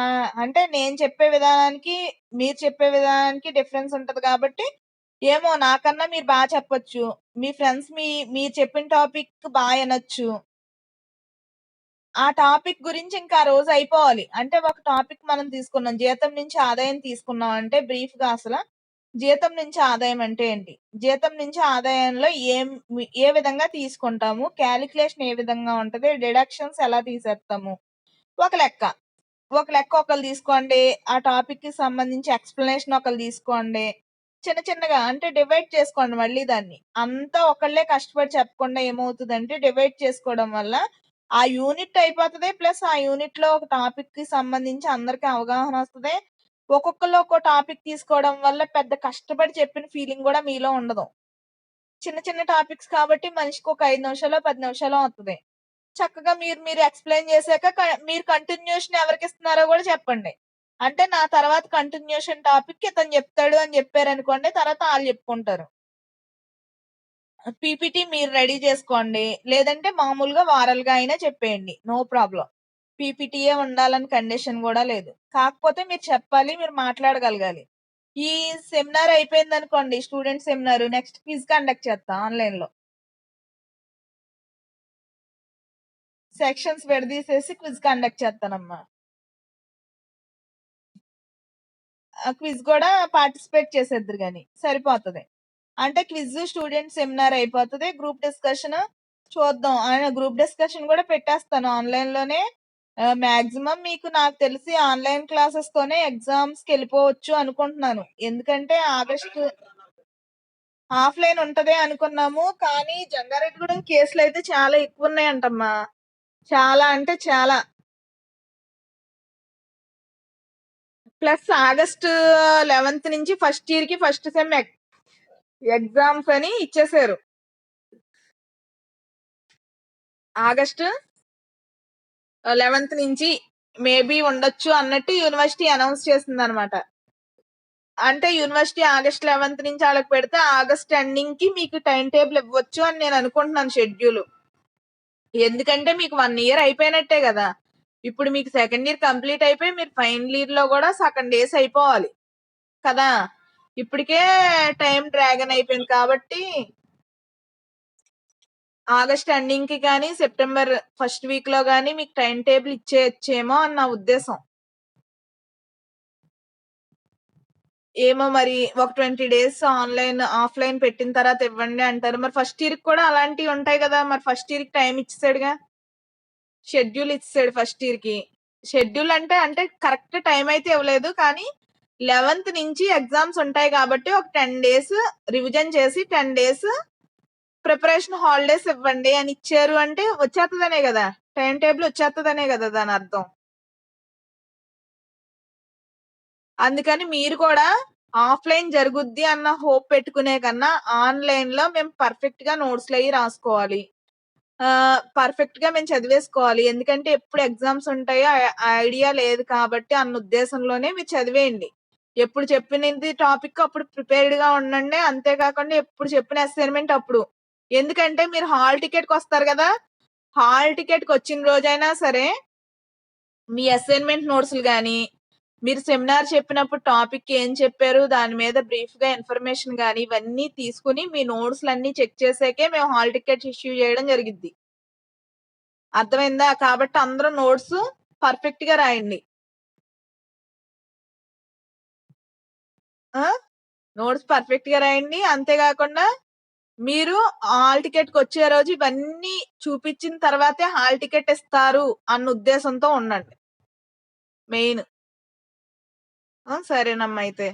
అంటే నేను చెప్పే విధానానికి మీరు చెప్పే విధానానికి డిఫరెన్స్ ఉంటది కాబట్టి ఏమో నాకన్నా మీరు బాగా చెప్పొచ్చు. మీ ఫ్రెండ్స్ మీరు చెప్పిన టాపిక్ బాగా వినొచ్చు. ఆ టాపిక్ గురించి ఇంకా ఆ రోజు అయిపోవాలి. అంటే ఒక టాపిక్ మనం తీసుకున్నాం, జీతం నుంచి ఆదాయం తీసుకున్నాం అంటే బ్రీఫ్ గా అసలు జీతం నుంచి ఆదాయం అంటే ఏంటి, జీతం నుంచి ఆదాయంలో ఏ విధంగా తీసుకుంటాము, క్యాలిక్యులేషన్ ఏ విధంగా ఉంటది, డిడక్షన్స్ ఎలా తీసేస్తాము, ఒక లెక్క ఒకళ్ళు తీసుకోండి. ఆ టాపిక్ కి సంబంధించి ఎక్స్ప్లెనేషన్ ఒకళ్ళు తీసుకోండి. చిన్న చిన్నగా అంటే డివైడ్ చేసుకోండి. మళ్ళీ దాన్ని అంతా ఒకళ్ళే కష్టపడి చెప్పకుండా ఏమవుతుందంటే డివైడ్ చేసుకోవడం వల్ల ఆ యూనిట్ అయిపోతుంది. ప్లస్ ఆ యూనిట్ లో ఒక టాపిక్ కి సంబంధించి అందరికి అవగాహన వస్తుంది. ఒక్కొక్కరు ఒక్కో టాపిక్ తీసుకోవడం వల్ల పెద్ద కష్టపడి చెప్పిన ఫీలింగ్ కూడా మీలో ఉండదు. చిన్న చిన్న టాపిక్స్ కాబట్టి మనిషికి ఒక 5 నిమిషాలు 10 నిమిషాలు అవుతుంది. చక్కగా మీరు ఎక్స్ప్లెయిన్ చేశాక మీరు కంటిన్యూషన్ ఎవరికి ఇస్తున్నారో కూడా చెప్పండి. అంటే నా తర్వాత కంటిన్యూషన్ టాపిక్ ఇతను చెప్తాడు అని చెప్పారు అనుకోండి, తర్వాత వాళ్ళు చెప్పుకుంటారు. పీపీటీ మీరు రెడీ చేసుకోండి, లేదంటే మామూలుగా వారల్గా అయినా చెప్పేయండి, నో ప్రాబ్లం. పీపీటీయే ఉండాలని కండిషన్ కూడా లేదు. కాకపోతే మీరు చెప్పాలి, మీరు మాట్లాడగలగాలి. ఈ సెమినార్ అయిపోయింది అనుకోండి, student seminar, next quiz conduct చేస్తా ఆన్లైన్ లో. సెక్షన్స్ విడదీసేసి క్విజ్ కండక్ట్ చేస్తానమ్మా. క్విజ్ కూడా పార్టిసిపేట్ చేసేద్దరు గాని సరిపోతుంది. అంటే క్విజ్ స్టూడెంట్ సెమినార్ అయిపోతుంది. గ్రూప్ డిస్కషన్ చూద్దాం. గ్రూప్ డిస్కషన్ కూడా పెట్టేస్తాను ఆన్లైన్ లోనే. మాక్సిమం మీకు నాకు తెలిసి ఆన్లైన్ క్లాసెస్ తోనే ఎగ్జామ్స్ కి వెళ్ళిపోవచ్చు అనుకుంటున్నాను. ఎందుకంటే ఆగస్టు ఆఫ్లైన్ ఉంటదే అనుకున్నాము, కానీ జంగారెడ్డిగూడెం కేసులు అయితే చాలా ఎక్కువ ఉన్నాయంటమ్మా. చాలా అంటే చాలా. ప్లస్ ఆగస్టు 11th నుంచి ఫస్ట్ ఇయర్ కి ఫస్ట్ సెమ్ ఎగ్జామ్స్ అని ఇచ్చేసారు. ఆగస్టు 11th నుంచి మేబీ ఉండొచ్చు అన్నట్టు యూనివర్సిటీ అనౌన్స్ చేసింది అనమాట. అంటే యూనివర్సిటీ ఆగస్ట్ 11th నుంచి వాళ్ళకి పెడితే ఆగస్ట్ ఎండింగ్ కి మీకు టైం టేబుల్ ఇవ్వచ్చు అని నేను అనుకుంటున్నాను, షెడ్యూల్. ఎందుకంటే మీకు 1 ఇయర్ అయిపోయినట్టే గదా! ఇప్పుడు మీకు సెకండ్ ఇయర్ కంప్లీట్ అయిపోయి మీరు ఫైనల్ ఇయర్‌లో గూడా సగం డేస్ అయిపోవాలి కదా! ఇప్పటికే టైం డ్రాగన్ అయిపోయింది కాబట్టి ఆగస్ట్ ఎండింగ్‌కి గాని, సెప్టెంబర్ ఫస్ట్ వీక్‌లో గాని మీకు టైమ్ టేబుల్ ఇచ్చేయచ్చేమో అని నా ఉద్దేశం. ఏమో మరి ఒక 20 డేస్ ఆఫ్‌లైన్ పెట్టిన తర్వాత ఇవ్వండి అంటారు. మరి ఫస్ట్ ఇయర్‌కి కూడా అలాంటివి ఉంటాయి గదా! మరి ఫస్ట్ ఇయర్‌కి టైమ్ ఇచ్చేసాడుగా. షెడ్యూల్ ఇచ్చేసాడు ఫస్ట్ ఇయర్‌కి. షెడ్యూల్ అంటే కరెక్ట్ టైమ్ అయితే ఇవ్వలేదు. కానీ 11థ్ నుంచి ఎగ్జామ్స్ ఉంటాయి కాబట్టి ఒక 10 డేస్ రివిజన్ చేసి 10 డేస్ ప్రిపరేషన్ హాలిడేస్ ఇవ్వండి అని ఇచ్చారు అంటే వచ్చేత్తదనే గదా! టైమ్ టేబుల్ వచ్చేత్తదనే గదా దానర్థం. అందుకని మీరు కూడా ఆఫ్‌లైన్ జరుగుద్ది అన్న హోప్ పెట్టుకునే కన్నా ఆన్‌లైన్‌లో మేము పర్ఫెక్ట్‌గా నోట్స్‌లయి రాసుకోవాలి. పర్ఫెక్ట్‌గా మేము చదివేసుకోవాలి. ఎందుకంటే ఎప్పుడు ఎగ్జామ్స్ ఉంటాయో ఐడియా లేదు కాబట్టి అన్న ఉద్దేశంలోనే మీరు చదివేయండి. ఎప్పుడు చెప్పినది టాపిక్ అప్పుడు ప్రిపేర్డ్‌గా ఉండండి. అంతే కాకుండా ఎప్పుడు చెప్పిన అసైన్‌మెంట్ అప్పుడు. ఎందుకంటే మీరు హాల్ టికెట్‌కొస్తారు గదా! హాల్ టికెట్‌కొచ్చిన రోజైనా సరే మీ అసైన్‌మెంట్ నోట్స్‌లు గాని, మీరు సెమినార్ చెప్పినప్పుడు టాపిక్ ఏం చెప్పారు, దాని మీద బ్రీఫ్‌గా ఇన్ఫర్మేషన్ గాని, ఇవన్నీ తీసుకొని మీ నోట్స్‌లన్నీ చెక్ చేసాకే మేము హాల్ టికెట్స్ ఇష్యూ చేయడం జరిగిద్ది. అర్థమైందా? కాబట్టి అందరూ నోట్స్ పర్ఫెక్ట్‌గా రాయండి. ఆ! నోట్స్ పర్ఫెక్ట్‌గా రాయండి. అంతే గాకుండా మీరు హాల్ టికెట్‌కొచ్చే రోజు ఇవన్నీ చూపిచ్చిన తర్వాతే హాల్ టికెట్ ఇస్తారు అన్న ఉద్దేశంతో ఉండండి. మెయిన్. సరేనమ్మా అయితే.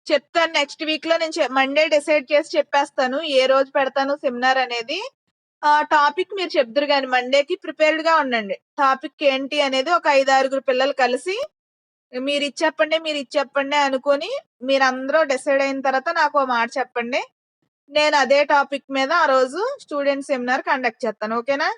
చెప్తాను నెక్స్ట్ వీక్‌లో నేను మండే డిసైడ్ చేసి చెప్పేస్తాను. ఏ రోజు పెడతాను సెమినార్ అనేది. టాపిక్ మీరు చెప్దురు గాని మండేకి ప్రిపేర్డ్‌గా ఉండండి. టాపిక్ ఏంటి అనేది ఒక 5, 6 పిల్లలు కలిసి మీరిది చెప్పండి, మీరిది చెప్పండి అనుకోని మీరందరూ డిసైడ్ అయిన తర్వాత నాకో మాట చెప్పండి. నేను అదే టాపిక్ మీద ఆ రోజు స్టూడెంట్ సెమినార్ కండక్ట్ చేస్తాను. ఓకేనా?